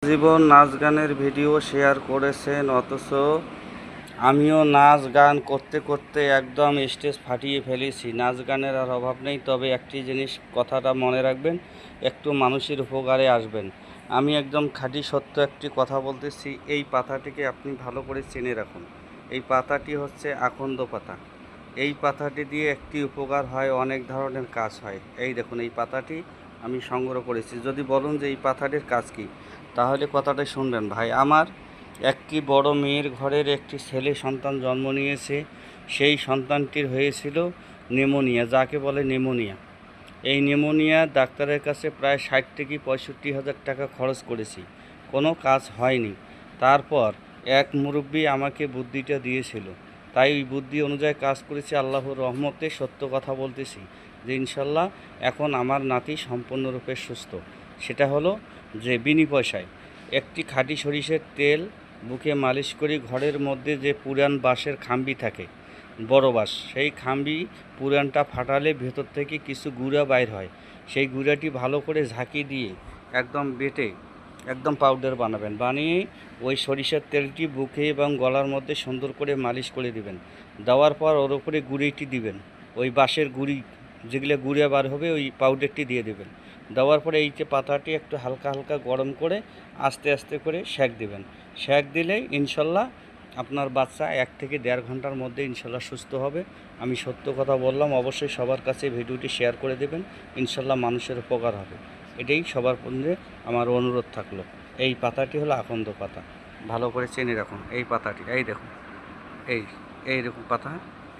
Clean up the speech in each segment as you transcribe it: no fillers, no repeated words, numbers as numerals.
জীবন নাচ গানের video share করেছেন, অথচ আমিও নাচ গান করতে করতে একদম স্টেজ ফাটিয়ে ফেলেছি। নাচ গানের আর অভাব নেই, তবে একটি জিনিস কথাটা মনে রাখবেন, একটু মানুষের উপকারে আসবেন। আমি একদম খাঁটি সত্য একটি কথা বলতেছি, এই পাতাটিকে আপনি ভালো করে চিনে রাখুন। এই পাতাটি হচ্ছে আকন্দ পাতা। এই পাতাটি দিয়ে একটি উপকার হয়, অনেক ধরনের কাজ হয়। এই দেখুন, এই পাতাটি আমি সংগ্রহ করেছি। যদি বলুন যে এই পাতাটির কাজ কী, তাহলে কথাটা শুনবেন ভাই আমার। একটি বড় মেয়ের ঘরের একটি ছেলে সন্তান জন্ম নিয়েছে। সেই সন্তানটির হয়েছিল নিউমোনিয়া, যাকে বলে নিউমোনিয়া। এই নিউমোনিয়া ডাক্তারের কাছে প্রায় 60 থেকে 65,000 টাকা খরচ করেছি, কোনো কাজ হয়নি। তারপর এক মুরব্বি আমাকে বুদ্ধিটা দিয়েছিল, তাই ওই বুদ্ধি অনুযায়ী কাজ করেছি। আল্লাহর রহমতে সত্য কথা বলতেছি যে ইনশাল্লাহ এখন আমার নাতি সম্পূর্ণরূপে সুস্থ। সেটা হলো যে বিনি পয়সায় একটি খাঁটি সরিষার তেল বুকে মালিশ করি। ঘরের মধ্যে যে পুরান বাঁশের খাম্বি থাকে, বড় বাঁশ, সেই খাম্বি পুরানটা ফাটালে ভেতর থেকে কিছু গুঁড়া বাইর হয়। সেই গুঁড়াটি ভালো করে ঝাঁকি দিয়ে একদম বেটে একদম পাউডার বানাবেন। বানিয়ে ওই সরিষার তেলটি বুকে এবং গলার মধ্যে সুন্দর করে মালিশ করে দিবেন। দেওয়ার পর ওর উপরে গুঁড়িটি দিবেন, ওই বাঁশের গুঁড়ি যেগুলো গুঁড়া বার হবে ওই পাউডারটি দিয়ে দেবেন। দেওয়ার পরে এই যে পাতাটি একটু হালকা হালকা গরম করে আস্তে আস্তে করে সেঁক দেবেন। সেঁক দিলেই ইনশাল্লাহ আপনার বাচ্চা 1 থেকে 1.5 ঘন্টার মধ্যে ইনশাল্লাহ সুস্থ হবে। আমি সত্য কথা বললাম, অবশ্যই সবার কাছে ভিডিওটি শেয়ার করে দেবেন। ইনশাল্লাহ মানুষের উপকার হবে, এটাই সবার মধ্যে আমার অনুরোধ থাকলো। এই পাতাটি হলো আকন্দ পাতা, ভালো করে চেনে রাখুন। এই পাতাটি এই দেখুন, এই এইরকম পাতা,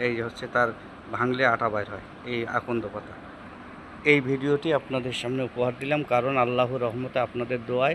এই হচ্ছে তার ভাঙলে আটা বাইর হয়, এই আকন্দ পাতা। এই ভিডিওটি আপনাদের সামনে উপহার দিলাম, কারণ আল্লাহর রহমতে আপনাদের দোয়ায়